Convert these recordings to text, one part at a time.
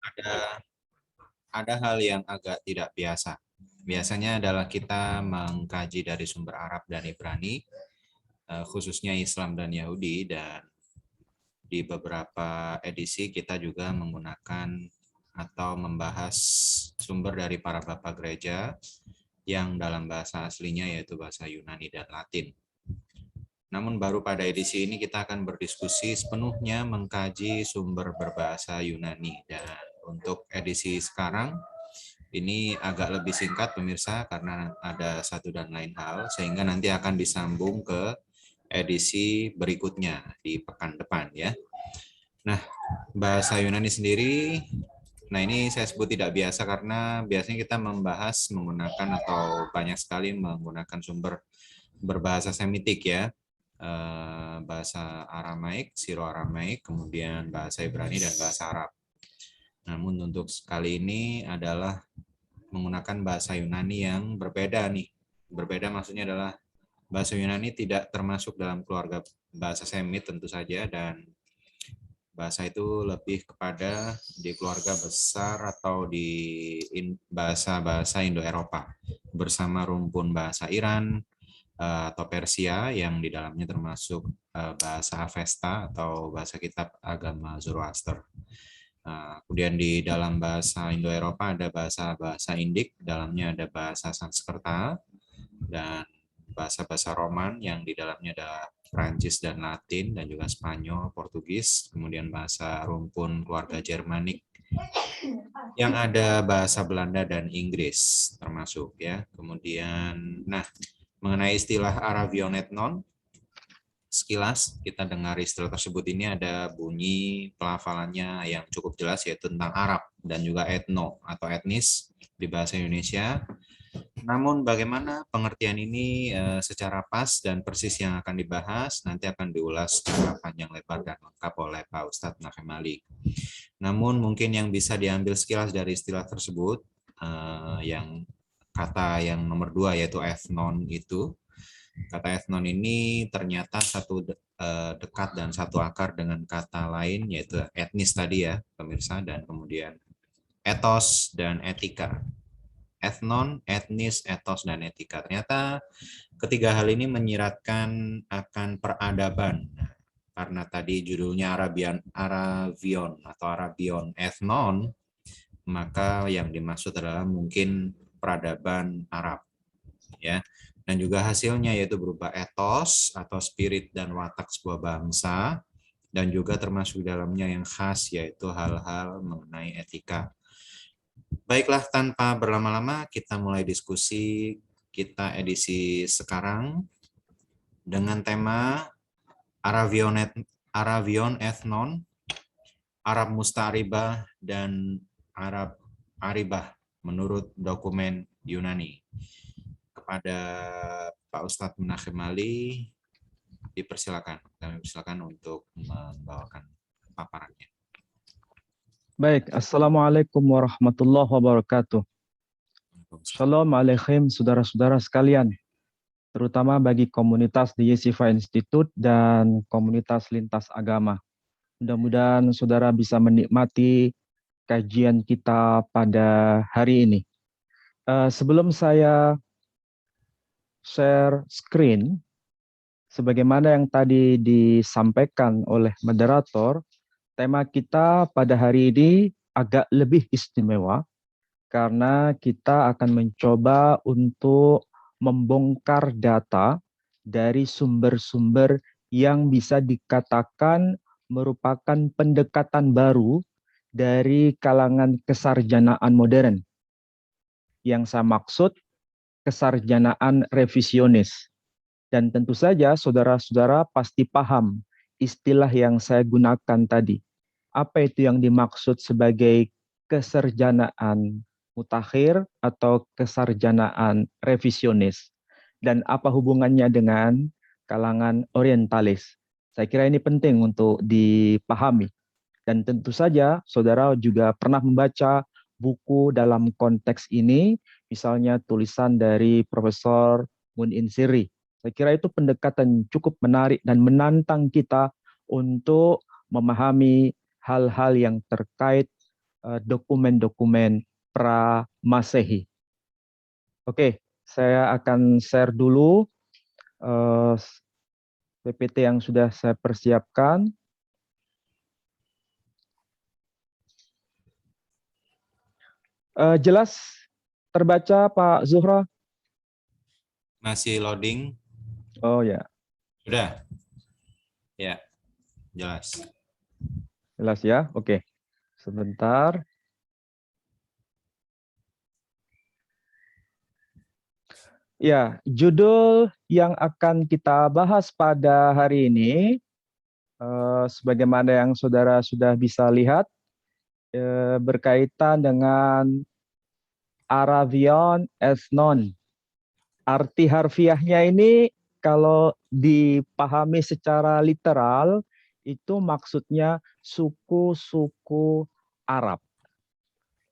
ada ada hal yang agak tidak biasa. Biasanya adalah kita mengkaji dari sumber Arab dan Ibrani, khususnya Islam dan Yahudi, dan di beberapa edisi kita juga menggunakan atau membahas sumber dari para bapak gereja yang dalam bahasa aslinya yaitu bahasa Yunani dan Latin. Namun baru pada edisi ini kita akan berdiskusi sepenuhnya mengkaji sumber berbahasa Yunani. Dan untuk edisi sekarang ini agak lebih singkat pemirsa karena ada satu dan lain hal sehingga nanti akan disambung ke edisi berikutnya di pekan depan ya. Nah, bahasa Yunani sendiri, nah ini saya sebut tidak biasa karena biasanya kita membahas menggunakan atau banyak sekali menggunakan sumber berbahasa Semitik ya. Bahasa Aramaik, Siro-Aramaik, kemudian bahasa Ibrani dan bahasa Arab. Namun untuk kali ini adalah menggunakan bahasa Yunani yang berbeda nih. Berbeda maksudnya adalah bahasa Yunani tidak termasuk dalam keluarga bahasa Semit tentu saja, dan bahasa itu lebih kepada di keluarga besar atau di bahasa-bahasa Indo-Eropa bersama rumpun bahasa Iran atau Persia yang di dalamnya termasuk bahasa Avesta atau bahasa kitab agama Zoroaster. Kemudian di dalam bahasa Indo-Eropa ada bahasa-bahasa Indik, dalamnya ada bahasa Sanskerta dan bahasa-bahasa Roman yang di dalamnya ada Prancis dan Latin dan juga Spanyol, Portugis, kemudian bahasa rumpun keluarga Jermanik yang ada bahasa Belanda dan Inggris termasuk ya. Kemudian mengenai istilah Aravionetnon, sekilas kita dengar istilah tersebut ini ada bunyi pelafalannya yang cukup jelas yaitu tentang Arab dan juga etno atau etnis di bahasa Indonesia. Namun bagaimana pengertian ini secara pas dan persis yang akan dibahas nanti akan diulas secara panjang lebar dan lengkap oleh Pak Ustadz Nahem Ali. Namun mungkin yang bisa diambil sekilas dari istilah tersebut, yang kata yang nomor 2 yaitu ethnon itu, kata ethnon ini ternyata satu dekat dan satu akar dengan kata lain yaitu etnis tadi ya pemirsa, dan kemudian etos dan etika. Ethnon, etnis, etos, dan etika. Ternyata ketiga hal ini menyiratkan akan peradaban. Karena tadi judulnya Arabion atau Arabion ethnon, maka yang dimaksud adalah mungkin peradaban Arab. Ya. Dan juga hasilnya yaitu berupa etos atau spirit dan watak sebuah bangsa, dan juga termasuk dalamnya yang khas yaitu hal-hal mengenai etika. Baiklah, tanpa berlama-lama kita mulai diskusi kita edisi sekarang dengan tema Arabion Ethnon, Arab Musta'ribah, dan Arab Aribah menurut dokumen Yunani. Kepada Pak Ustadz Nahem Ali, dipersilakan. Kami persilakan untuk membawakan paparannya. Baik, Assalamualaikum warahmatullahi wabarakatuh. Shalom alaikum saudara-saudara sekalian, terutama bagi komunitas di Yeshiva Institute dan komunitas lintas agama. Mudah-mudahan saudara bisa menikmati kajian kita pada hari ini. Sebelum saya share screen, sebagaimana yang tadi disampaikan oleh moderator, tema kita pada hari ini agak lebih istimewa karena kita akan mencoba untuk membongkar data dari sumber-sumber yang bisa dikatakan merupakan pendekatan baru dari kalangan kesarjanaan modern. Yang saya maksud kesarjanaan revisionis. Dan tentu saja saudara-saudara pasti paham istilah yang saya gunakan tadi. Apa itu yang dimaksud sebagai kesarjanaan mutakhir atau kesarjanaan revisionis? Dan apa hubungannya dengan kalangan orientalis? Saya kira ini penting untuk dipahami. Dan tentu saja saudara juga pernah membaca buku dalam konteks ini, misalnya tulisan dari Profesor Mun Insiri. Saya kira itu pendekatan cukup menarik dan menantang kita untuk memahami hal-hal yang terkait dokumen-dokumen pra-Masehi. Oke, saya akan share dulu PPT yang sudah saya persiapkan. Jelas terbaca Pak Zuhra? Masih loading? Oh ya, Sudah? Ya, jelas. jelas ya. Oke, sebentar. Ya, judul yang akan kita bahas pada hari ini, sebagaimana yang saudara sudah bisa lihat, berkaitan dengan Arabion Esnon. Arti harfiahnya ini kalau dipahami secara literal, itu maksudnya suku-suku Arab.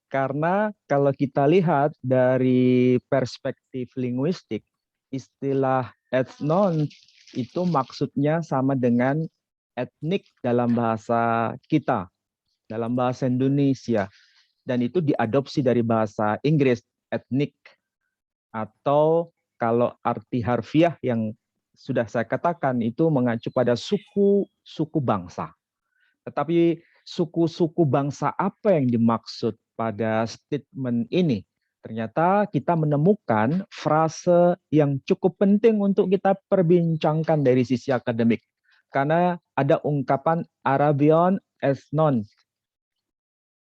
Karena kalau kita lihat dari perspektif linguistik, istilah etnon itu maksudnya sama dengan etnik dalam bahasa kita, dalam bahasa Indonesia. Dan itu diadopsi dari bahasa Inggris, etnik. Atau kalau arti harfiah yang sudah saya katakan itu mengacu pada suku-suku bangsa. Tetapi suku-suku bangsa apa yang dimaksud pada statement ini? Ternyata kita menemukan frase yang cukup penting untuk kita perbincangkan dari sisi akademik. Karena ada ungkapan Arabion as non.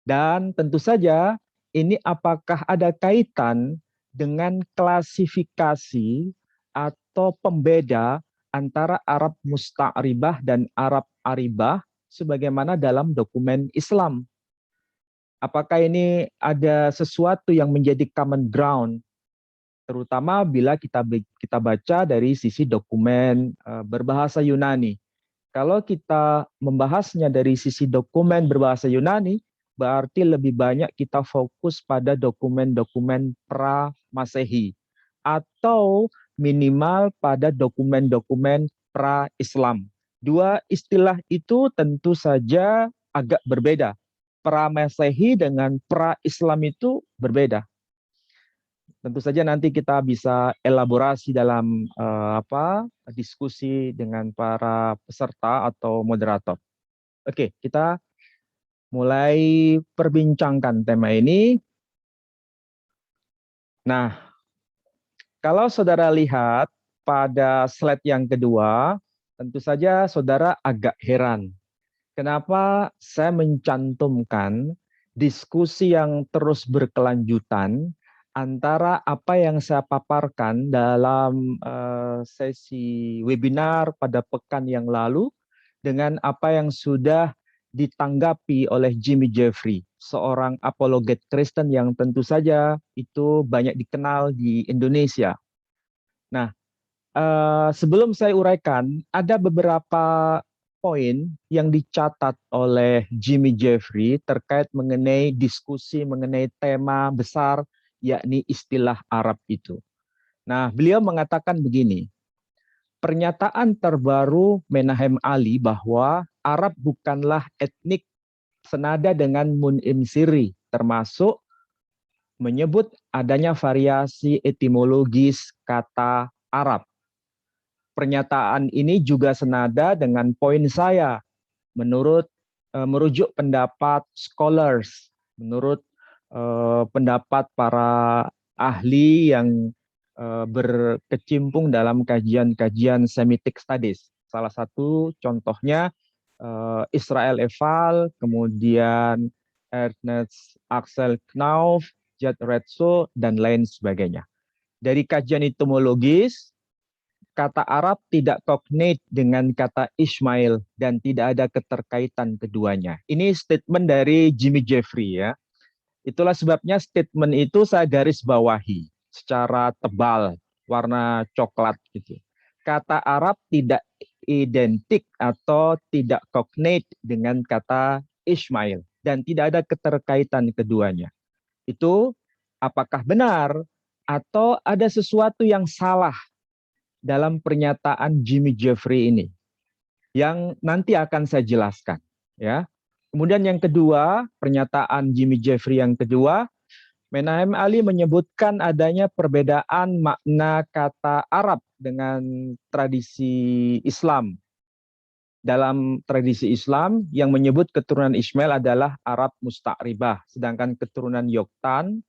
Dan tentu saja ini apakah ada kaitan dengan klasifikasi atau pembeda antara Arab Musta'ribah dan Arab Aribah sebagaimana dalam dokumen Islam. Apakah ini ada sesuatu yang menjadi common ground, terutama bila kita baca dari sisi dokumen berbahasa Yunani. Kalau kita membahasnya dari sisi dokumen berbahasa Yunani, berarti lebih banyak kita fokus pada dokumen-dokumen pra-Masehi atau minimal pada dokumen-dokumen pra-Islam. Dua istilah itu tentu saja agak berbeda. Pra-Masehi dengan pra-Islam itu berbeda. Tentu saja nanti kita bisa elaborasi dalam diskusi dengan para peserta atau moderator. Oke, kita mulai perbincangkan tema ini. Nah, kalau saudara lihat pada slide yang kedua, tentu saja saudara agak heran. Kenapa saya mencantumkan diskusi yang terus berkelanjutan antara apa yang saya paparkan dalam sesi webinar pada pekan yang lalu dengan apa yang sudah ditanggapi oleh Jimmy Jeffrey, seorang apologet Kristen yang tentu saja itu banyak dikenal di Indonesia. Nah, sebelum saya uraikan, ada beberapa poin yang dicatat oleh Jimmy Jeffrey terkait mengenai diskusi mengenai tema besar yakni istilah Arab itu. Nah, beliau mengatakan begini, pernyataan terbaru Menahem Ali bahwa Arab bukanlah etnik senada dengan Mun'im Siri, termasuk menyebut adanya variasi etimologis kata Arab. Pernyataan ini juga senada dengan poin saya merujuk pendapat scholars, menurut pendapat para ahli yang berkecimpung dalam kajian-kajian Semitic Studies. Salah satu contohnya Israel Eval, kemudian Ernest Axel Knauf, Jad Retso, dan lain sebagainya. Dari kajian etimologis, kata Arab tidak cognate dengan kata Ismail dan tidak ada keterkaitan keduanya. Ini statement dari Jimmy Jeffrey ya. Itulah sebabnya statement itu saya garis bawahi secara tebal, warna coklat gitu. Kata Arab tidak identik atau tidak cognate dengan kata Ismail dan tidak ada keterkaitan keduanya. Itu apakah benar atau ada sesuatu yang salah dalam pernyataan Jimmy Jeffrey ini yang nanti akan saya jelaskan ya. Kemudian yang kedua, pernyataan Jimmy Jeffrey yang kedua, Menahem Ali menyebutkan adanya perbedaan makna kata Arab dengan tradisi Islam. Dalam tradisi Islam, yang menyebut keturunan Ismail adalah Arab Musta'ribah, sedangkan keturunan Yoktan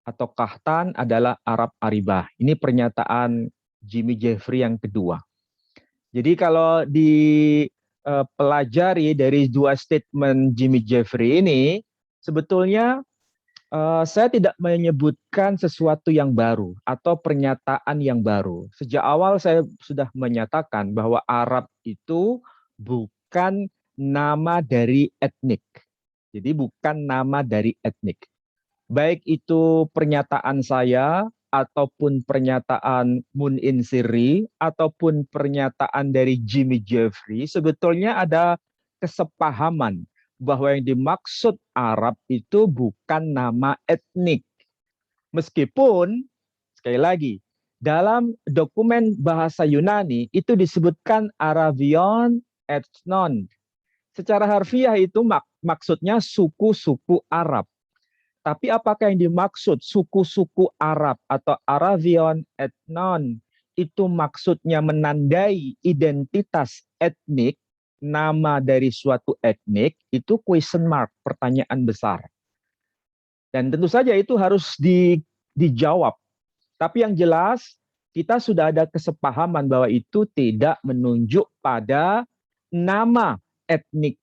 atau Kahtan adalah Arab Aribah. Ini pernyataan Jimmy Jeffrey yang kedua. Jadi kalau dipelajari dari dua statement Jimmy Jeffrey ini, sebetulnya saya tidak menyebutkan sesuatu yang baru atau pernyataan yang baru. Sejak awal saya sudah menyatakan bahwa Arab itu bukan nama dari etnik. Jadi bukan nama dari etnik. Baik itu pernyataan saya ataupun pernyataan Mun Insiri ataupun pernyataan dari Jimmy Jeffrey, sebetulnya ada kesepahaman bahwa yang dimaksud Arab itu bukan nama etnik. Meskipun, sekali lagi, dalam dokumen bahasa Yunani itu disebutkan Arabion ethnon. Secara harfiah itu maksudnya suku-suku Arab. Tapi apakah yang dimaksud suku-suku Arab atau Arabion ethnon itu maksudnya menandai identitas etnik, nama dari suatu etnik, itu question mark, pertanyaan besar. Dan tentu saja itu harus dijawab. Tapi yang jelas kita sudah ada kesepahaman bahwa itu tidak menunjuk pada nama etnik,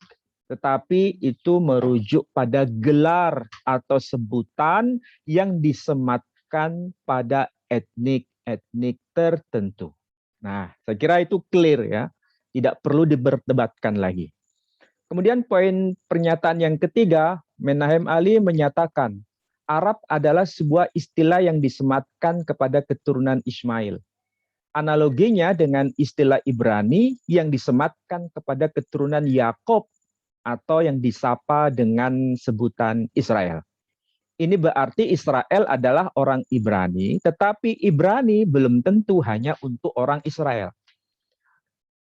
tetapi itu merujuk pada gelar atau sebutan yang disematkan pada etnik-etnik tertentu. Nah, saya kira itu clear ya, tidak perlu diperdebatkan lagi. Kemudian poin pernyataan yang ketiga, Menahem Ali menyatakan Arab adalah sebuah istilah yang disematkan kepada keturunan Ismail. Analoginya dengan istilah Ibrani yang disematkan kepada keturunan Yakob atau yang disapa dengan sebutan Israel. Ini berarti Israel adalah orang Ibrani, tetapi Ibrani belum tentu hanya untuk orang Israel.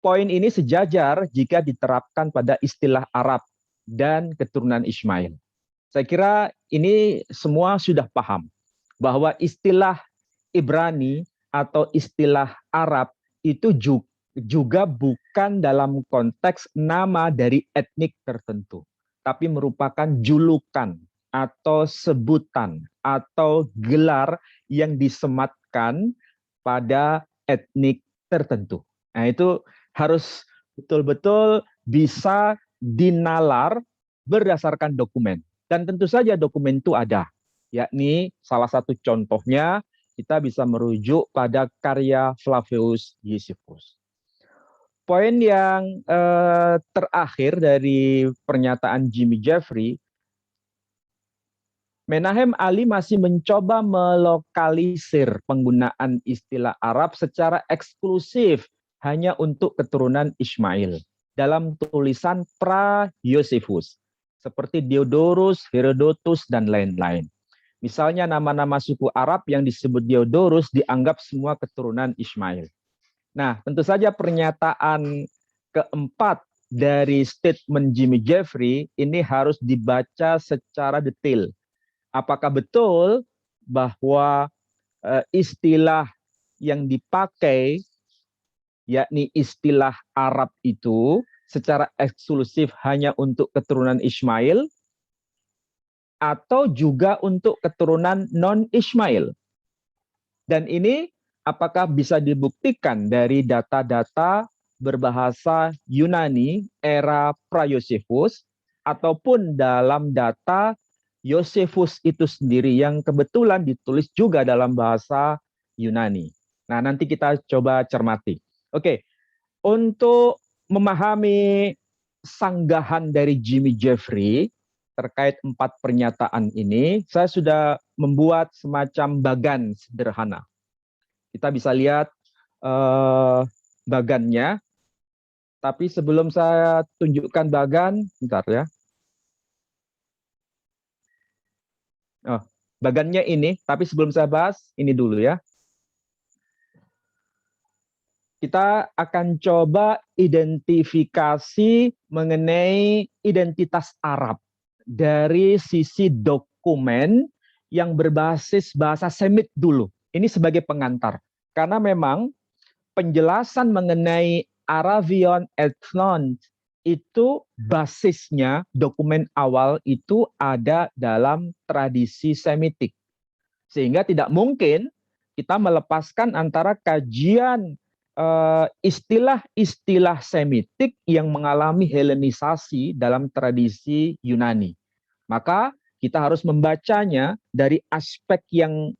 Poin ini sejajar jika diterapkan pada istilah Arab dan keturunan Ismail. Saya kira ini semua sudah paham bahwa istilah Ibrani atau istilah Arab itu juga bukan dalam konteks nama dari etnik tertentu, tapi merupakan julukan atau sebutan atau gelar yang disematkan pada etnik tertentu. Nah, itu harus betul-betul bisa dinalar berdasarkan dokumen. Dan tentu saja dokumen itu ada, yakni salah satu contohnya kita bisa merujuk pada karya Flavius Josephus. Poin yang terakhir dari pernyataan Jimmy Jeffrey, Menahem Ali masih mencoba melokalisir penggunaan istilah Arab secara eksklusif hanya untuk keturunan Ismail dalam tulisan pra-Josephus seperti Diodorus, Herodotus, dan lain-lain. Misalnya nama-nama suku Arab yang disebut Diodorus dianggap semua keturunan Ismail. Nah, tentu saja pernyataan keempat dari statement Jimmy Jeffrey ini harus dibaca secara detail. Apakah betul bahwa istilah yang dipakai, yakni istilah Arab itu secara eksklusif hanya untuk keturunan Ismail, atau juga untuk keturunan non-Ismail. Dan ini apakah bisa dibuktikan dari data-data berbahasa Yunani era pra-Josephus ataupun dalam data Josephus itu sendiri yang kebetulan ditulis juga dalam bahasa Yunani. Nah, nanti kita coba cermati. Oke, untuk memahami sanggahan dari Jimmy Jeffrey terkait 4 pernyataan ini, saya sudah membuat semacam bagan sederhana. Kita bisa lihat bagannya, tapi sebelum saya tunjukkan bagan, bentar ya. Oh, bagannya ini, tapi sebelum saya bahas, ini dulu ya. kita akan coba identifikasi mengenai identitas Arab dari sisi dokumen yang berbasis bahasa Semit dulu. Ini sebagai pengantar. Karena memang penjelasan mengenai Arabian ethnon itu basisnya dokumen awal itu ada dalam tradisi Semitik. Sehingga tidak mungkin kita melepaskan antara kajian istilah-istilah Semitik yang mengalami Helenisasi dalam tradisi Yunani. Maka kita harus membacanya dari aspek yang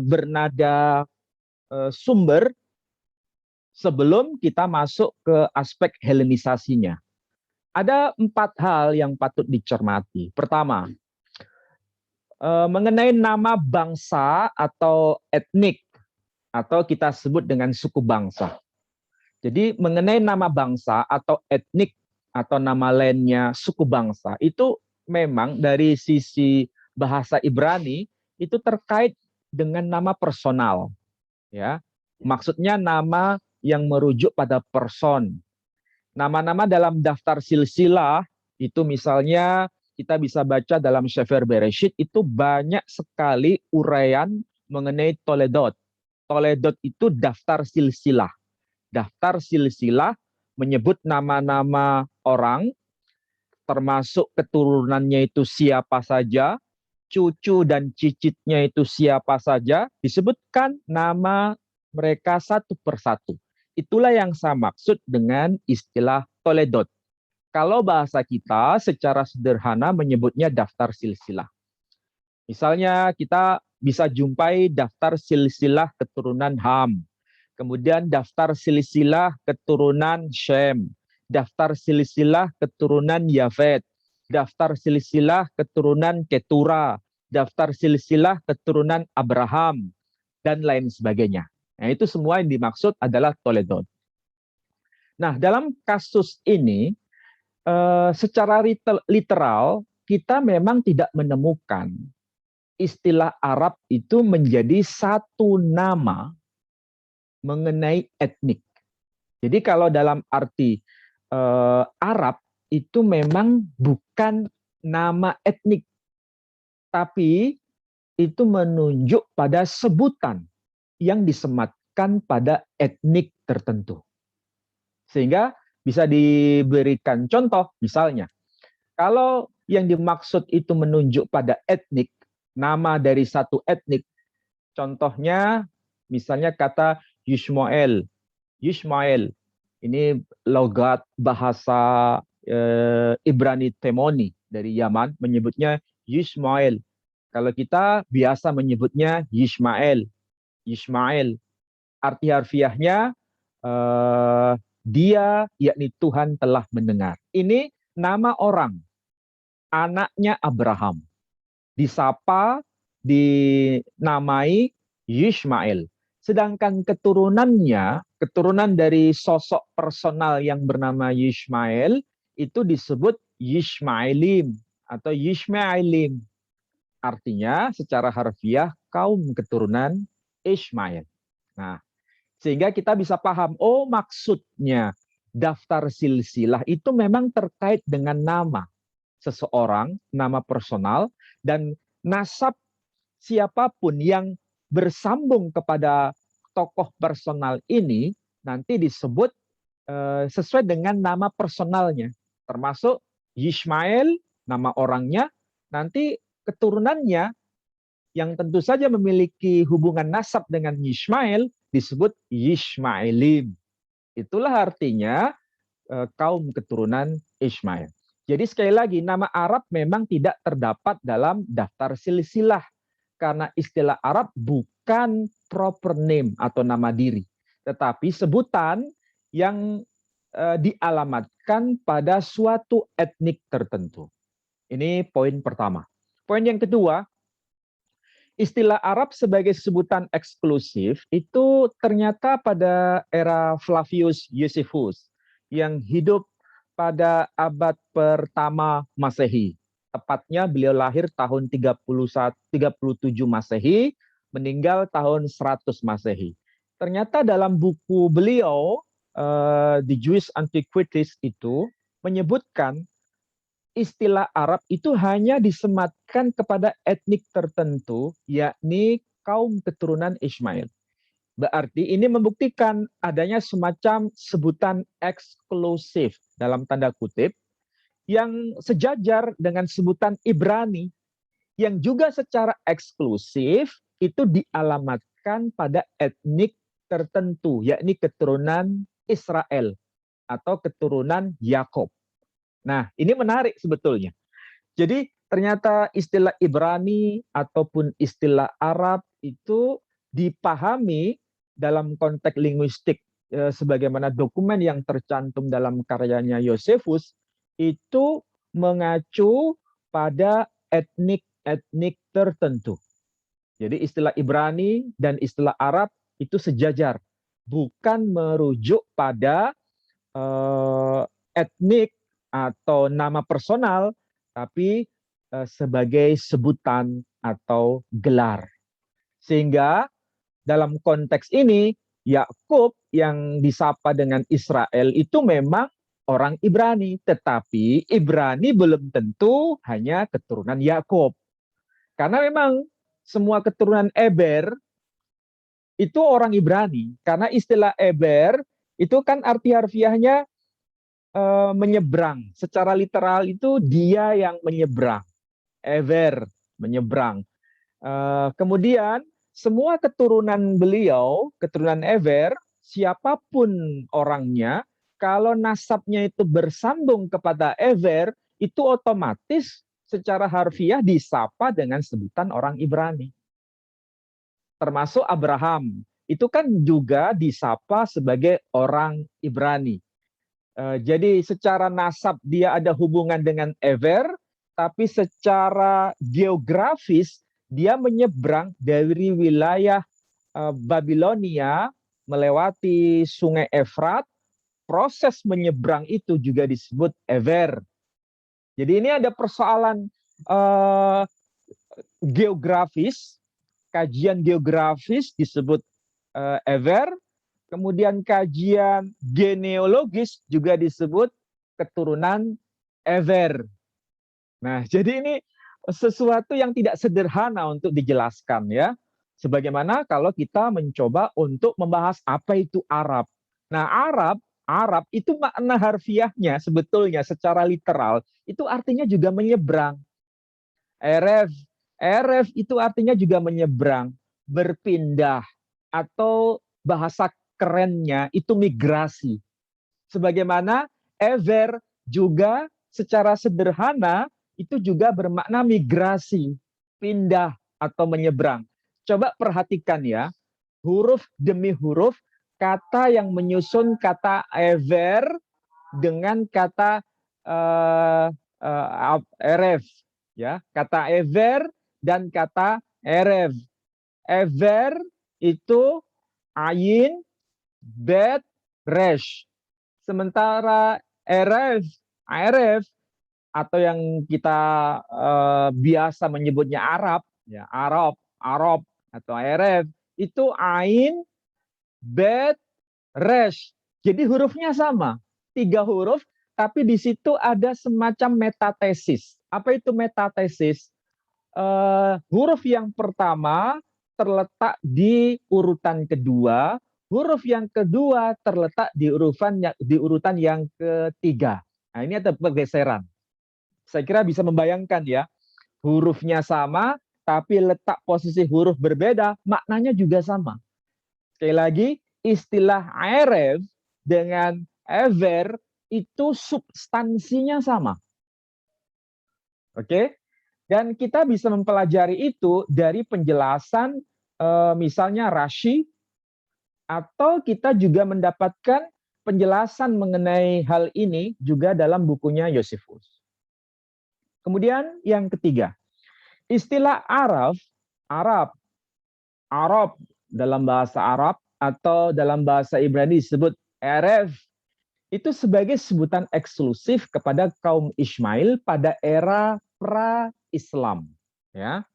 bernada sumber sebelum kita masuk ke aspek Helenisasinya. Ada 4 hal yang patut dicermati. Pertama, mengenai nama bangsa atau etnik, atau kita sebut dengan suku bangsa. Jadi mengenai nama bangsa atau etnik atau nama lainnya suku bangsa, itu memang dari sisi bahasa Ibrani itu terkait dengan nama personal. Ya, maksudnya nama yang merujuk pada person. Nama-nama dalam daftar silsilah itu misalnya kita bisa baca dalam Sefer Bereshit itu banyak sekali uraian mengenai Toledot. Toledot itu daftar silsilah. Daftar silsilah menyebut nama-nama orang, termasuk keturunannya itu siapa saja, cucu dan cicitnya itu siapa saja, disebutkan nama mereka satu persatu. Itulah yang saya maksud dengan istilah Toledot. Kalau bahasa kita secara sederhana menyebutnya daftar silsilah. Misalnya kita bisa jumpai daftar silsilah keturunan Ham, kemudian daftar silsilah keturunan Shem, daftar silsilah keturunan Yafet, daftar silsilah keturunan Ketura, daftar silsilah keturunan Abraham, dan lain sebagainya. Nah, itu semua yang dimaksud adalah Toledot. Nah, dalam kasus ini, secara literal, kita memang tidak menemukan istilah Arab itu menjadi satu nama mengenai etnik. Jadi kalau dalam arti Arab itu memang bukan nama etnik, tapi itu menunjuk pada sebutan yang disematkan pada etnik tertentu. Sehingga bisa diberikan contoh, misalnya, kalau yang dimaksud itu menunjuk pada etnik, nama dari satu etnik, contohnya misalnya kata Yishmael. Yishmael, ini logat bahasa Ibrani Temoni dari Yaman, menyebutnya Yishmael. Kalau kita biasa menyebutnya Yishmael. Yishmael, arti harfiahnya dia, yakni Tuhan telah mendengar. Ini nama orang, anaknya Abraham. Disapa, dinamai Yishmael. Sedangkan keturunannya, keturunan dari sosok personal yang bernama Yishmael, itu disebut Yishmaelim atau Yishmaelim. Artinya secara harfiah kaum keturunan Ishmael. Nah, sehingga kita bisa paham, oh maksudnya daftar silsilah itu memang terkait dengan nama seseorang, nama personal, dan nasab siapapun yang bersambung kepada tokoh personal ini nanti disebut sesuai dengan nama personalnya. Termasuk Yishmael, nama orangnya, nanti keturunannya yang tentu saja memiliki hubungan nasab dengan Yishmael disebut Yishmaelim. Itulah artinya kaum keturunan Ishmael. Jadi sekali lagi, nama Arab memang tidak terdapat dalam daftar silsilah. Karena istilah Arab bukan proper name atau nama diri. Tetapi sebutan yang dialamatkan pada suatu etnik tertentu. Ini poin pertama. Poin yang kedua, istilah Arab sebagai sebutan eksklusif itu ternyata pada era Flavius Josephus yang hidup pada abad pertama Masehi. Tepatnya beliau lahir tahun 37 Masehi, meninggal tahun 100 Masehi. ternyata dalam buku beliau, The Jewish Antiquities itu menyebutkan istilah Arab itu hanya disematkan kepada etnik tertentu, yakni kaum keturunan Ismail. Berarti ini membuktikan adanya semacam sebutan eksklusif dalam tanda kutip yang sejajar dengan sebutan Ibrani yang juga secara eksklusif itu dialamatkan pada etnik tertentu, yakni keturunan Israel atau keturunan Yakob. Nah, ini menarik sebetulnya. Jadi ternyata istilah Ibrani ataupun istilah Arab itu dipahami dalam konteks linguistik sebagaimana dokumen yang tercantum dalam karyanya Josephus itu mengacu pada etnik-etnik tertentu. Jadi istilah Ibrani dan istilah Arab itu sejajar, bukan merujuk pada etnik atau nama personal, tapi sebagai sebutan atau gelar. Sehingga dalam konteks ini, Yakub yang disapa dengan Israel itu memang orang Ibrani, tetapi Ibrani belum tentu hanya keturunan Yakub. Karena memang semua keturunan Eber itu orang Ibrani. Karena istilah Eber itu kan arti harfiahnya menyeberang. Secara literal itu dia yang menyeberang. Ever, menyeberang. Kemudian semua keturunan beliau, keturunan Ever, siapapun orangnya, kalau nasabnya itu bersambung kepada Ever, itu otomatis secara harfiah disapa dengan sebutan orang Ibrani. Termasuk Abraham, itu kan juga disapa sebagai orang Ibrani. Jadi secara nasab dia ada hubungan dengan Ever, tapi secara geografis dia menyeberang dari wilayah Babilonia melewati Sungai Efrat. Proses menyeberang itu juga disebut Ever. Jadi ini ada persoalan geografis, kajian geografis disebut Ever. Kemudian kajian genealogis juga disebut keturunan Ever. Nah, jadi ini sesuatu yang tidak sederhana untuk dijelaskan ya. Sebagaimana kalau kita mencoba untuk membahas apa itu Arab. Nah, Arab itu makna harfiahnya sebetulnya secara literal itu artinya juga menyeberang. Eref itu artinya juga menyeberang, berpindah, atau bahasa kerennya itu migrasi. Sebagaimana Ever juga secara sederhana itu juga bermakna migrasi, pindah atau menyeberang. Coba perhatikan ya, huruf demi huruf kata yang menyusun kata Ever dengan kata Eref, ya, kata Ever dan kata Eref. Ever itu ayin, bet, resh. Sementara Eref atau yang kita biasa menyebutnya Arab, ya Arab atau Eref itu ain, bet, resh. Jadi hurufnya sama, 3 huruf, tapi di situ ada semacam metatesis. Apa itu metatesis? Huruf yang pertama terletak di urutan kedua, huruf yang kedua terletak di urutan yang ketiga. Nah, ini ada pergeseran. Saya kira bisa membayangkan ya, hurufnya sama, tapi letak posisi huruf berbeda, maknanya juga sama. Sekali lagi, istilah Arab dengan Ever itu substansinya sama. Oke? Dan kita bisa mempelajari itu dari penjelasan misalnya Rashi, atau kita juga mendapatkan penjelasan mengenai hal ini juga dalam bukunya Josephus. Kemudian yang ketiga, istilah Arab dalam bahasa Arab atau dalam bahasa Ibrani disebut Erev, itu sebagai sebutan eksklusif kepada kaum Ismail pada era pra-Islam, ya,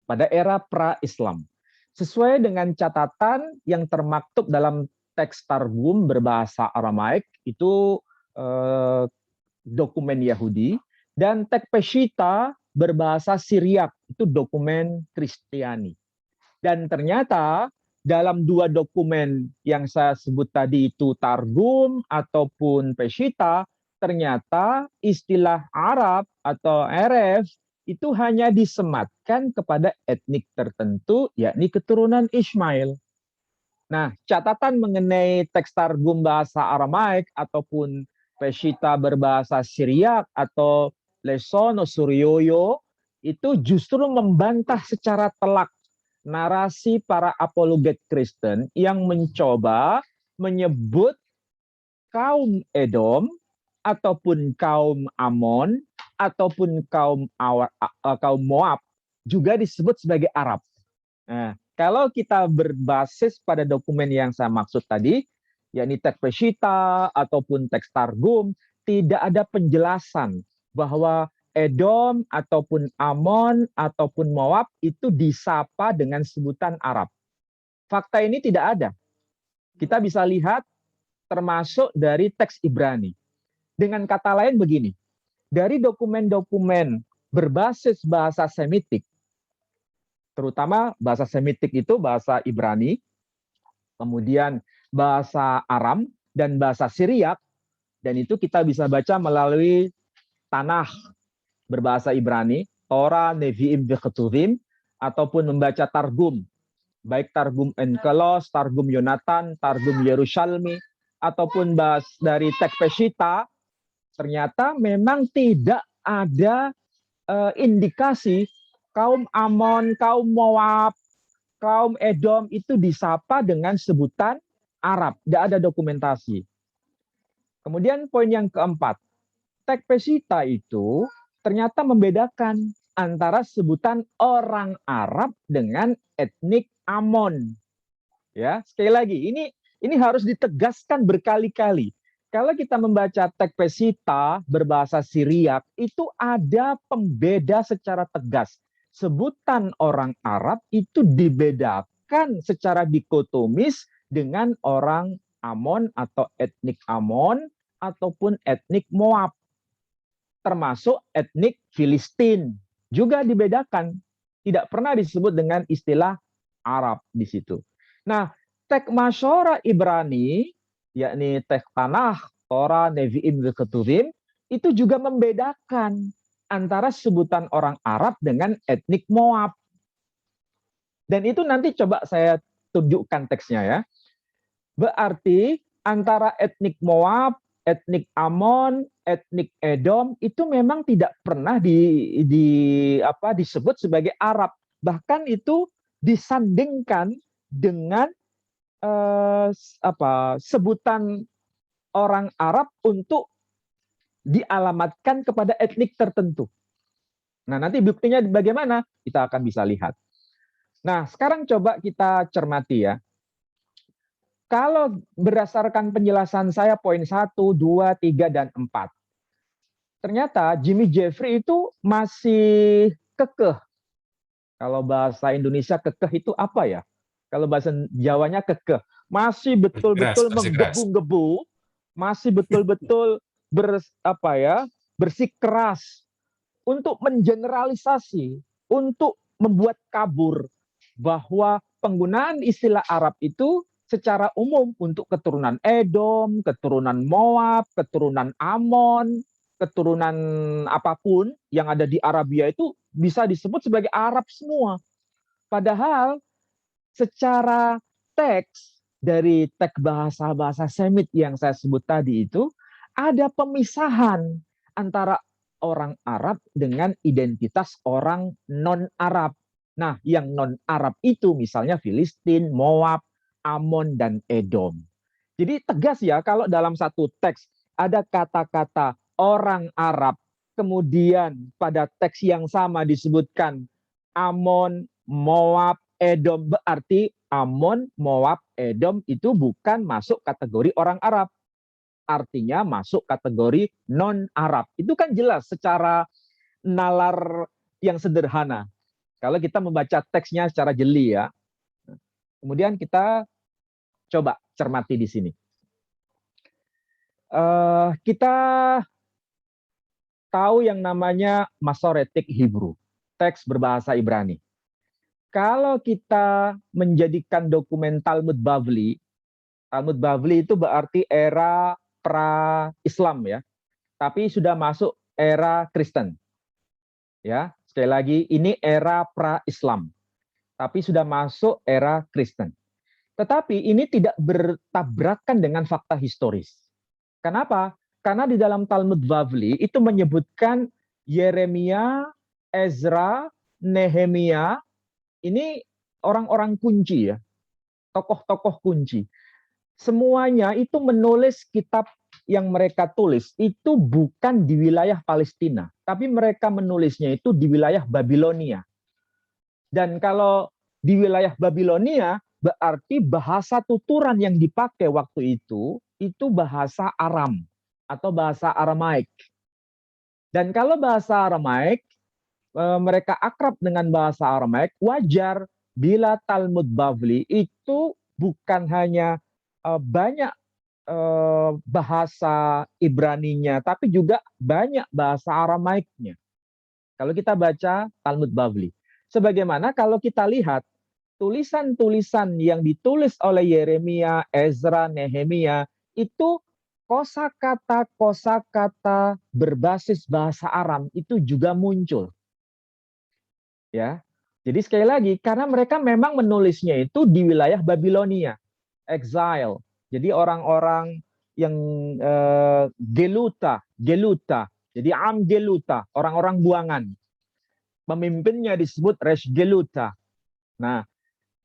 pada era pra-Islam. sesuai dengan catatan yang termaktub dalam teks Targum berbahasa Aramaik, itu dokumen Yahudi, dan teks Peshitta berbahasa Syriak, itu dokumen Kristiani. Dan ternyata dalam dua dokumen yang saya sebut tadi itu Targum ataupun Peshitta, ternyata istilah Arab atau Arab itu hanya disematkan kepada etnik tertentu, yakni keturunan Ismail. Nah, catatan mengenai teks Targum bahasa Aramaik ataupun Peshitta berbahasa Syriak atau Lesono Suryoyo itu justru membantah secara telak narasi para apologet Kristen yang mencoba menyebut kaum Edom ataupun kaum Amon ataupun kaum Moab juga disebut sebagai Arab. Nah, kalau kita berbasis pada dokumen yang saya maksud tadi, yakni teks Peshitta ataupun teks Targum, tidak ada penjelasan bahwa Edom ataupun Amon ataupun Moab itu disapa dengan sebutan Arab. Fakta ini tidak ada. Kita bisa lihat termasuk dari teks Ibrani. Dengan kata lain begini, dari dokumen-dokumen berbasis bahasa Semitik, terutama bahasa Semitik itu bahasa Ibrani, kemudian bahasa Aram, dan bahasa Syriak, dan itu kita bisa baca melalui Tanakh berbahasa Ibrani, Torah, Nevi'im, Ketuvim, ataupun membaca Targum, baik Targum Enkelos, Targum Yonatan, Targum Yerushalmi, ataupun dari teks Peshitta, ternyata memang tidak ada indikasi kaum Amon, kaum Moab, kaum Edom itu disapa dengan sebutan Arab. Tidak ada dokumentasi. Kemudian poin yang keempat, teks Peshitta itu ternyata membedakan antara sebutan orang Arab dengan etnik Amon. Ya, sekali lagi ini harus ditegaskan berkali-kali. Kalau kita membaca teks Peshitta berbahasa Syriak, itu ada pembeda secara tegas. Sebutan orang Arab itu dibedakan secara dikotomis dengan orang Amon atau etnik Amon ataupun etnik Moab. Termasuk etnik Filistin juga dibedakan. Tidak pernah disebut dengan istilah Arab di situ. Nah, teks Masyora Ibrani, yakni teks Tanakh, Torah, Nevi'im, Ketuvim, itu juga membedakan antara sebutan orang Arab dengan etnik Moab. Dan itu nanti coba saya tunjukkan teksnya ya. Berarti antara etnik Moab, etnik Amon, etnik Edom itu memang tidak pernah disebut sebagai Arab. Bahkan itu disandingkan dengan sebutan orang Arab untuk dialamatkan kepada etnik tertentu. Nah, nanti buktinya bagaimana? Kita akan bisa lihat. Nah, sekarang coba kita cermati ya. Kalau berdasarkan penjelasan saya poin 1, 2, 3, dan 4. Ternyata Jimmy Jeffrey itu masih kekeh. Kalau bahasa Indonesia kekeh itu apa ya? Kalau bahasa Jawanya kekeh. Masih betul-betul menggebu-gebu, masih betul-betul bersikeras untuk mengeneralisasi, untuk membuat kabur bahwa penggunaan istilah Arab itu secara umum untuk keturunan Edom, keturunan Moab, keturunan Amon, keturunan apapun yang ada di Arabia itu bisa disebut sebagai Arab semua. Padahal secara teks dari teks bahasa-bahasa Semit yang saya sebut tadi itu ada pemisahan antara orang Arab dengan identitas orang non-Arab. Nah, yang non-Arab itu misalnya Filistin, Moab, Amon, dan Edom. Jadi tegas ya kalau dalam satu teks ada kata-kata orang Arab, kemudian pada teks yang sama disebutkan Amon, Moab, Edom, berarti Amon, Moab, Edom itu bukan masuk kategori orang Arab. Artinya masuk kategori non-Arab. Itu kan jelas secara nalar yang sederhana. Kalau kita membaca teksnya secara jeli ya. Kemudian kita coba cermati di sini. Kita tahu yang namanya Masoretic Hebrew, teks berbahasa Ibrani. Kalau kita menjadikan dokumen Talmud Bavli itu berarti era pra-Islam ya, tapi sudah masuk era Kristen. Ya, sekali lagi ini era pra-Islam, tapi sudah masuk era Kristen. Tetapi ini tidak bertabrakan dengan fakta historis. Kenapa? Karena di dalam Talmud Bavli itu menyebutkan Yeremia, Ezra, Nehemia, ini orang-orang kunci ya, tokoh-tokoh kunci. Semuanya itu menulis kitab yang mereka tulis itu bukan di wilayah Palestina, tapi mereka menulisnya itu di wilayah Babilonia. Dan kalau di wilayah Babilonia, berarti bahasa tuturan yang dipakai waktu itu bahasa Aram atau bahasa Aramaik. Dan kalau bahasa Aramaik, mereka akrab dengan bahasa Aramaik, wajar bila Talmud Bavli itu bukan hanya banyak bahasa Ibraninya, tapi juga banyak bahasa Aramaiknya. Kalau kita baca Talmud Bavli. Sebagaimana kalau kita lihat tulisan-tulisan yang ditulis oleh Yeremia, Ezra, Nehemia, itu kosakata berbasis bahasa Aram itu juga muncul. Ya. Jadi sekali lagi, karena mereka memang menulisnya itu di wilayah Babilonia, exile. Jadi orang-orang yang geluta. Jadi geluta, orang-orang buangan. Pemimpinnya disebut Resh Geluta. Nah,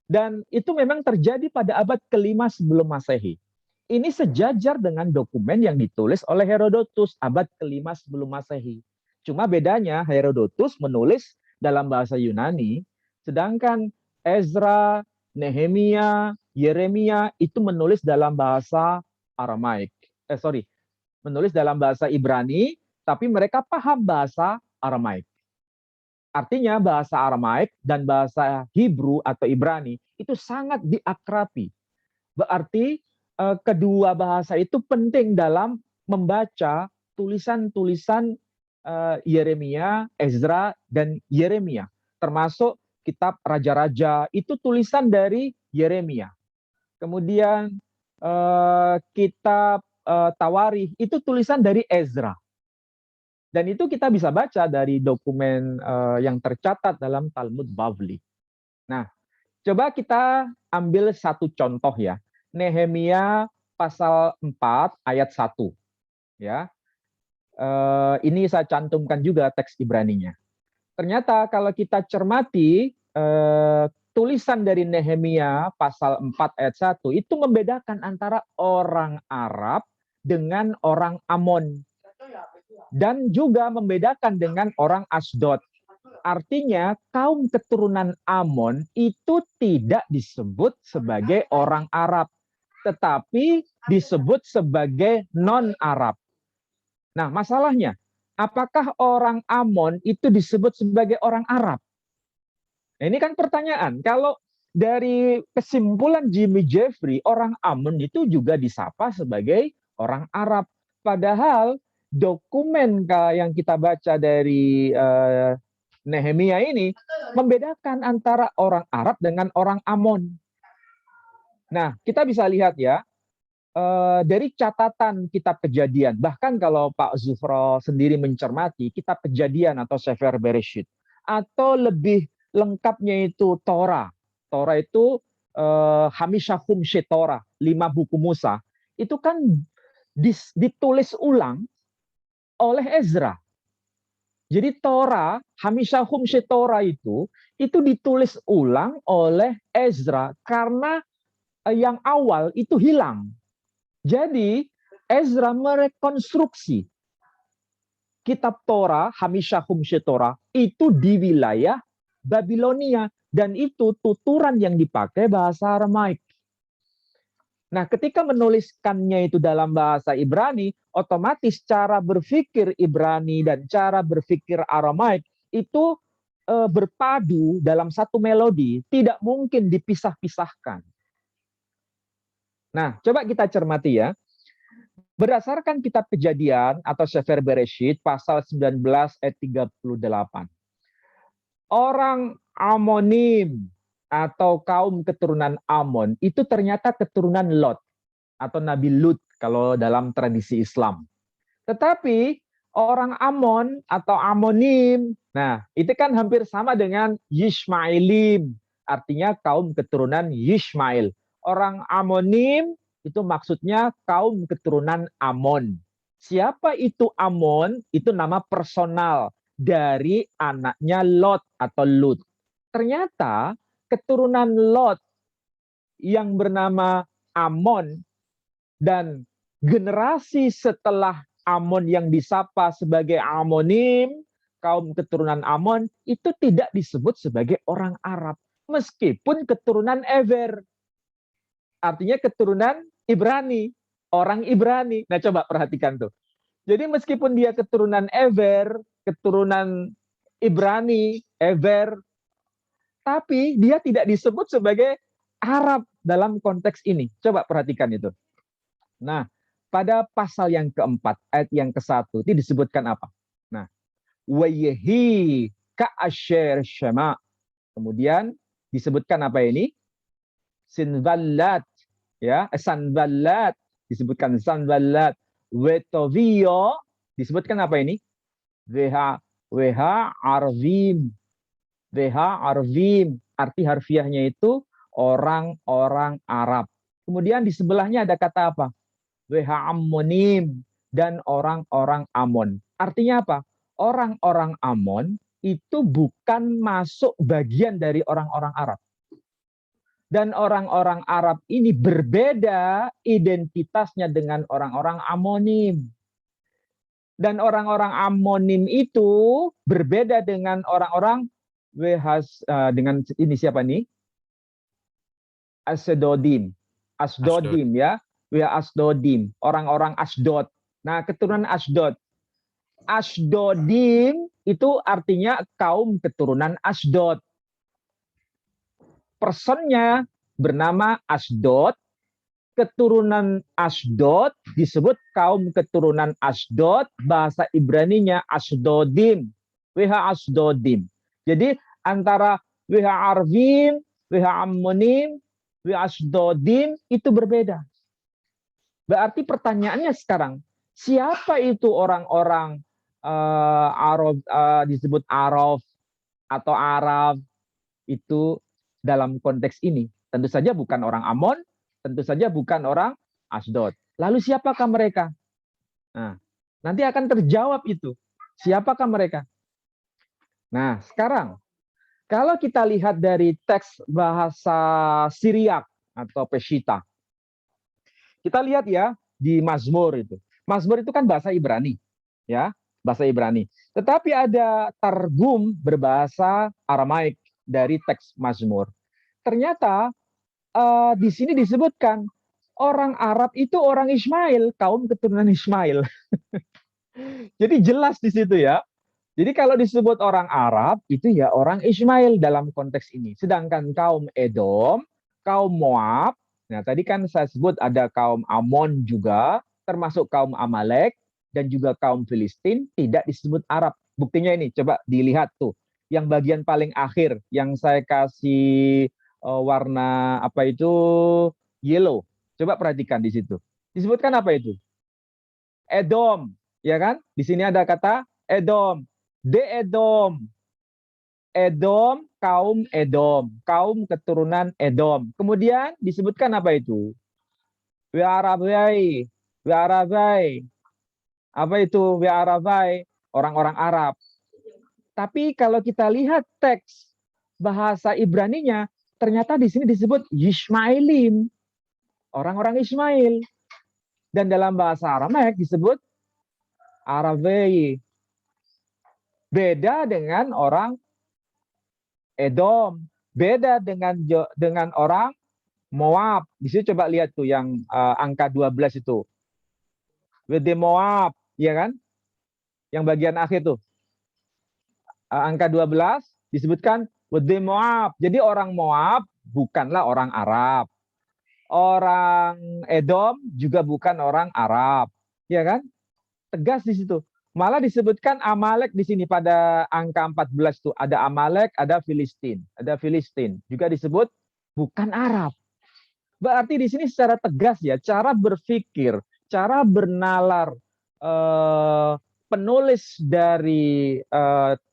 dan itu memang terjadi pada abad ke-5 sebelum Masehi. Ini sejajar dengan dokumen yang ditulis oleh Herodotus abad ke-5 sebelum Masehi. Cuma bedanya Herodotus menulis dalam bahasa Yunani, sedangkan Ezra, Nehemia, Yeremia itu menulis dalam bahasa Aramaik. Menulis dalam bahasa Ibrani, tapi mereka paham bahasa Aramaik. Artinya bahasa Aramaik dan bahasa Hebrew atau Ibrani itu sangat diakrabi. Berarti kedua bahasa itu penting dalam membaca tulisan-tulisan Yeremia, Ezra, dan Yeremia. Termasuk kitab Raja-Raja, itu tulisan dari Yeremia. Kemudian kitab Tawarikh, itu tulisan dari Ezra. Dan itu kita bisa baca dari dokumen yang tercatat dalam Talmud Bavli. Nah, coba kita ambil satu contoh ya. Nehemia pasal 4 ayat 1. Ya. Ini saya cantumkan juga teks Ibraninya. Ternyata kalau kita cermati tulisan dari Nehemia pasal 4 ayat 1 itu membedakan antara orang Arab dengan orang Amon. Dan juga membedakan dengan orang Asdod. Artinya kaum keturunan Amon itu tidak disebut sebagai orang Arab, tetapi disebut sebagai non-Arab. Nah, masalahnya, apakah orang Amon itu disebut sebagai orang Arab? Nah, ini kan pertanyaan. Kalau dari kesimpulan Jimmy Jeffrey, orang Amon itu juga disapa sebagai orang Arab. Padahal dokumen yang kita baca dari Nehemia ini membedakan antara orang Arab dengan orang Amon. Nah, kita bisa lihat ya, dari catatan kitab Kejadian, bahkan kalau Pak Zufro sendiri mencermati kitab Kejadian atau Sefer Bereshit, atau lebih lengkapnya itu Torah. Torah itu Hamishahum Shetorah, 5 buku Musa, itu kan ditulis ulang oleh Ezra. Jadi Torah, Hamishahum Shetorah itu ditulis ulang oleh Ezra karena yang awal itu hilang. Jadi Ezra merekonstruksi kitab Torah, Hamishahum Shetorah itu di wilayah Babilonia, dan itu tuturan yang dipakai bahasa Aramaik. Nah, ketika menuliskannya itu dalam bahasa Ibrani, otomatis cara berpikir Ibrani dan cara berpikir Aramaik itu berpadu dalam satu melodi, tidak mungkin dipisah-pisahkan. Nah, coba kita cermati ya. Berdasarkan kitab Kejadian atau Sefer Bereshit pasal 19 ayat 38. Orang Amonim atau kaum keturunan Amon itu ternyata keturunan Lot atau Nabi Lut kalau dalam tradisi Islam. Tetapi orang Amon atau Amonim, nah itu kan hampir sama dengan Yishmaelim, artinya kaum keturunan Yishmael. Orang Amonim itu maksudnya kaum keturunan Amon. Siapa itu Amon? Itu nama personal dari anaknya Lot atau Lut. Ternyata keturunan Lot yang bernama Amon dan generasi setelah Amon yang disapa sebagai Amonim, kaum keturunan Amon, itu tidak disebut sebagai orang Arab. Meskipun keturunan Eber. Artinya keturunan Ibrani, orang Ibrani. Nah coba perhatikan tuh. Jadi meskipun dia keturunan Eber, keturunan Ibrani, Eber, tapi dia tidak disebut sebagai Arab dalam konteks ini. Coba perhatikan itu. Nah, pada pasal yang keempat, ayat yang ke-1, itu disebutkan apa? Nah, wayehi ka'asher syama. Kemudian disebutkan apa ini? Sinvallat, ya, sanvallat, disebutkan sanvallat. Wetovio, disebutkan apa ini? WH arvim. WH arvim, arti harfiahnya itu orang-orang Arab. Kemudian di sebelahnya ada kata apa? WH Ammonim, dan orang-orang Amon. Artinya apa? Orang-orang Amon itu bukan masuk bagian dari orang-orang Arab. Dan orang-orang Arab ini berbeda identitasnya dengan orang-orang Amonim. Dan orang-orang Amonim itu berbeda dengan orang-orang dengan ini siapa nih? Asdodim. Asdodim ya. Asdodim, orang-orang Asdod. Nah, keturunan Asdod. Asdodim itu artinya kaum keturunan Asdod. Personnya bernama Asdod. Keturunan Asdod disebut kaum keturunan Asdod, bahasa Ibraninya Asdodim. WH Asdodim. Jadi antara WH Arvim, WH Ammonim, WH Asdodim itu berbeda. Berarti pertanyaannya sekarang, siapa itu orang-orang Arab, disebut Arab atau Arab itu dalam konteks ini? Tentu saja bukan orang Amon, tentu saja bukan orang Asdod. Lalu siapakah mereka? Nah, nanti akan terjawab itu. Siapakah mereka? Nah, sekarang kalau kita lihat dari teks bahasa Syriak atau Peshitta, kita lihat ya di Mazmur itu. Mazmur itu kan bahasa Ibrani, ya, bahasa Ibrani. Tetapi ada targum berbahasa Aramaik dari teks Mazmur. Ternyata di sini disebutkan orang Arab itu orang Ismail, kaum keturunan Ismail. Jadi jelas di situ ya. Jadi kalau disebut orang Arab, itu ya orang Ismail dalam konteks ini. Sedangkan kaum Edom, kaum Moab, nah tadi kan saya sebut ada kaum Amon juga, termasuk kaum Amalek, dan juga kaum Filistin, tidak disebut Arab. Buktinya ini, coba dilihat tuh. Yang bagian paling akhir, yang saya kasih warna apa itu, yellow. Coba perhatikan di situ. Disebutkan apa itu? Edom, ya kan? Di sini ada kata Edom. De Edom. Edom, kaum keturunan Edom. Kemudian disebutkan apa itu? We'arabai, We'arabai. Apa itu We'arabai? Orang-orang Arab. Tapi kalau kita lihat teks bahasa Ibraninya, ternyata di sini disebut Yishmaelim. Orang-orang Ismail. Dan dalam bahasa Aramaik disebut Arabai. Beda dengan orang Edom, beda dengan orang Moab. Di sini coba lihat tuh yang angka 12 itu. Wede Moab, ya kan? Yang bagian akhir tuh. Angka 12 disebutkan Wadi Moab. Jadi orang Moab bukanlah orang Arab. Orang Edom juga bukan orang Arab. Ya kan? Tegas di situ. Malah disebutkan Amalek di sini pada angka 14 tuh. Ada Amalek, ada Filistin. Ada Filistin. Juga disebut bukan Arab. Berarti di sini secara tegas ya, cara berpikir, cara bernalar penulis dari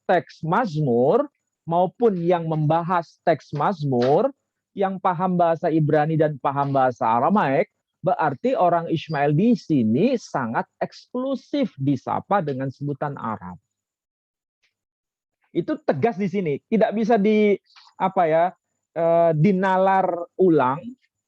teks Mazmur maupun yang membahas teks Mazmur yang paham bahasa Ibrani dan paham bahasa Aramaik, berarti orang Ismail di sini sangat eksklusif disapa dengan sebutan Arab. Itu tegas di sini, tidak bisa dinalar ulang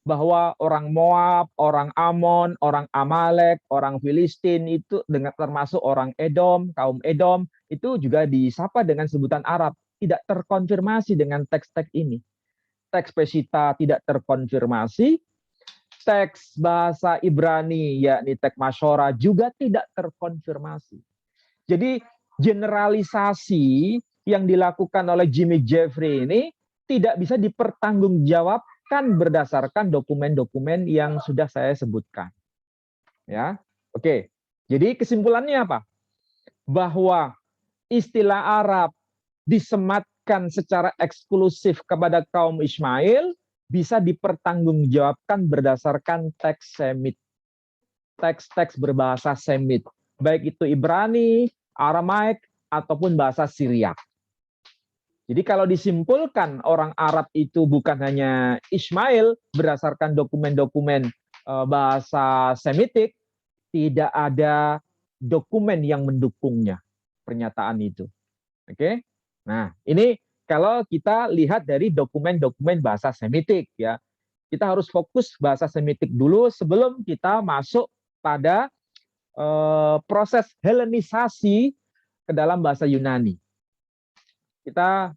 bahwa orang Moab, orang Amon, orang Amalek, orang Filistin itu termasuk orang Edom, kaum Edom itu juga disapa dengan sebutan Arab. Tidak terkonfirmasi dengan teks-teks ini. Teks Pesita tidak terkonfirmasi. Teks bahasa Ibrani yakni teks Masyora juga tidak terkonfirmasi. Jadi generalisasi yang dilakukan oleh Jimmy Jeffrey ini tidak bisa dipertanggungjawabkan berdasarkan dokumen-dokumen yang sudah saya sebutkan. Ya, oke. Jadi kesimpulannya apa? Bahwa istilah Arab disematkan secara eksklusif kepada kaum Ismail bisa dipertanggungjawabkan berdasarkan teks Semit. Teks-teks berbahasa Semit. Baik itu Ibrani, Aramaik, ataupun bahasa Syriak. Jadi kalau disimpulkan orang Arab itu bukan hanya Ismail berdasarkan dokumen-dokumen bahasa Semitik, tidak ada dokumen yang mendukungnya pernyataan itu. Oke. Nah, ini kalau kita lihat dari dokumen-dokumen bahasa Semitik ya. Kita harus fokus bahasa Semitik dulu sebelum kita masuk pada proses Helenisasi ke dalam bahasa Yunani. Kita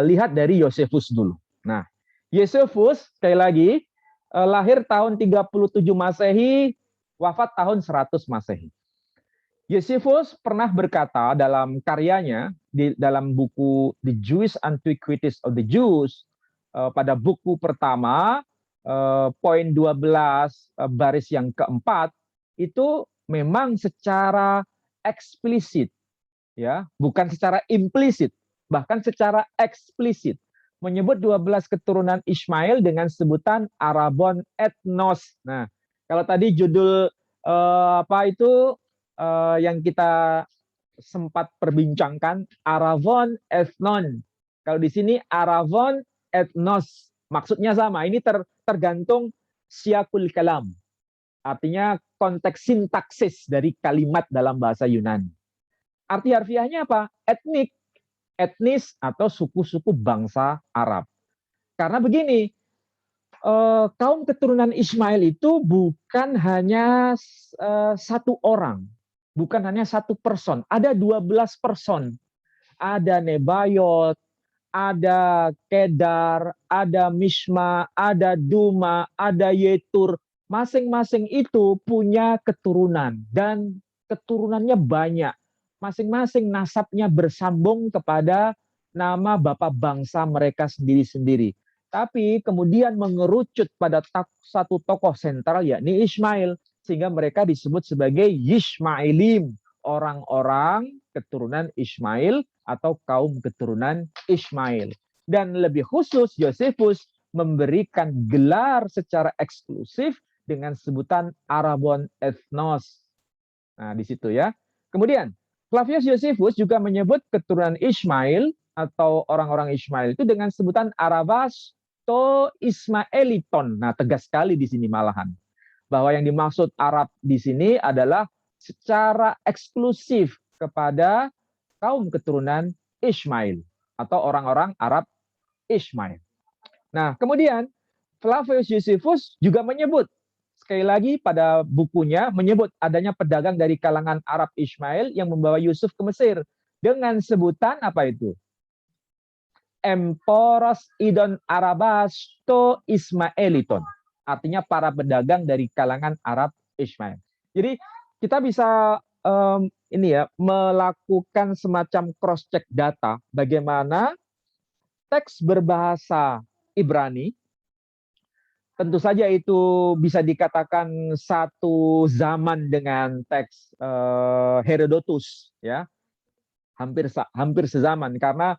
lihat dari Yosefus dulu. Nah, Yosefus sekali lagi lahir tahun 37 Masehi, wafat tahun 100 Masehi. Yosefus pernah berkata dalam karyanya di dalam buku The Jewish Antiquities of the Jews pada buku pertama poin 12 baris yang keempat itu memang secara eksplisit ya, bukan secara implisit, bahkan secara eksplisit menyebut 12 keturunan Ismail dengan sebutan Arabon Ethnos. Nah, kalau tadi judul yang kita sempat perbincangkan Arabon Ethnon. Kalau di sini Arabon Ethnos, maksudnya sama. Ini tergantung siakul kalam. Artinya konteks sintaksis dari kalimat dalam bahasa Yunani. Arti harfiahnya apa? Etnik, etnis atau suku-suku bangsa Arab. Karena begini, kaum keturunan Ismail itu bukan hanya satu orang, bukan hanya satu person, ada 12 person. Ada Nebayot, ada Kedar, ada Mishma, ada Duma, ada Yetur. Masing-masing itu punya keturunan dan keturunannya banyak. Masing-masing nasabnya bersambung kepada nama bapak bangsa mereka sendiri-sendiri. Tapi kemudian mengerucut pada satu tokoh sentral yakni Ismail. Sehingga mereka disebut sebagai Yishmailim. Orang-orang keturunan Ismail atau kaum keturunan Ismail. Dan lebih khusus Yosefus memberikan gelar secara eksklusif dengan sebutan Arabon Ethnos. Nah di situ ya. Kemudian Flavius Josephus juga menyebut keturunan Ismail atau orang-orang Ismail itu dengan sebutan Arabas to Ismaeliton. Nah, tegas sekali di sini malahan. Bahwa yang dimaksud Arab di sini adalah secara eksklusif kepada kaum keturunan Ismail atau orang-orang Arab Ismail. Nah, kemudian Flavius Josephus juga menyebut sekali lagi pada bukunya menyebut adanya pedagang dari kalangan Arab Ismail yang membawa Yusuf ke Mesir dengan sebutan apa itu? Emporos idon Arabas to Ismaeliton. Artinya para pedagang dari kalangan Arab Ismail. Jadi kita bisa ini ya melakukan semacam cross check data bagaimana teks berbahasa Ibrani. Tentu saja itu bisa dikatakan satu zaman dengan teks Herodotus, ya, hampir sezaman, karena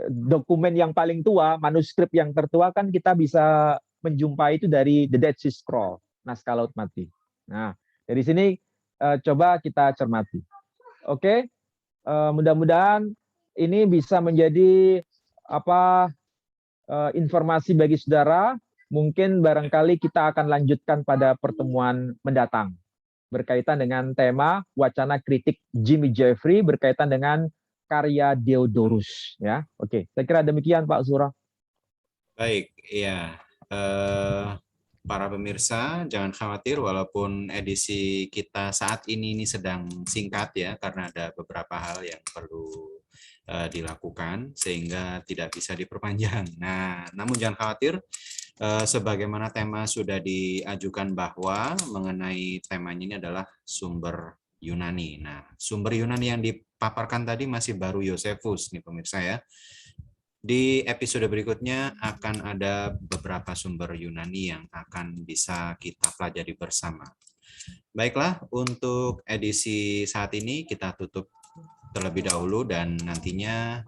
dokumen yang paling tua, manuskrip yang tertua kan kita bisa menjumpai itu dari The Dead Sea Scroll, naskah Laut Mati. Nah, dari sini coba kita cermati. Oke, mudah-mudahan ini bisa menjadi informasi bagi saudara. Mungkin barangkali kita akan lanjutkan pada pertemuan mendatang berkaitan dengan tema wacana kritik Jimmy Jeffrey berkaitan dengan karya Diodorus, ya. Oke, saya kira demikian Pak Zura. Baik, ya. Para pemirsa jangan khawatir walaupun edisi kita saat ini sedang singkat ya, karena ada beberapa hal yang perlu dilakukan sehingga tidak bisa diperpanjang. Nah, namun jangan khawatir, sebagaimana tema sudah diajukan bahwa mengenai temanya ini adalah sumber Yunani. Nah, sumber Yunani yang dipaparkan tadi masih baru Yosefus nih pemirsa ya. Di episode berikutnya akan ada beberapa sumber Yunani yang akan bisa kita pelajari bersama. Baiklah, untuk edisi saat ini kita tutup terlebih dahulu dan nantinya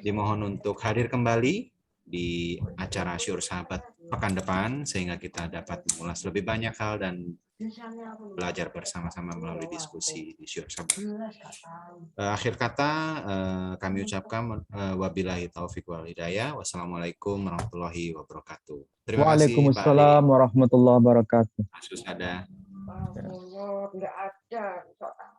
dimohon untuk hadir kembali di acara Syur Sahabat pekan depan sehingga kita dapat mengulas lebih banyak hal dan belajar bersama-sama melalui diskusi di Syur Sahabat. Akhir kata kami ucapkan wabillahi taufiq wal hidayah. Wassalamualaikum warahmatullahi wabarakatuh. Terima kasih Pak Ali. Waalaikumsalam warahmatullahi wabarakatuh. Kasus ada. Enggak ada.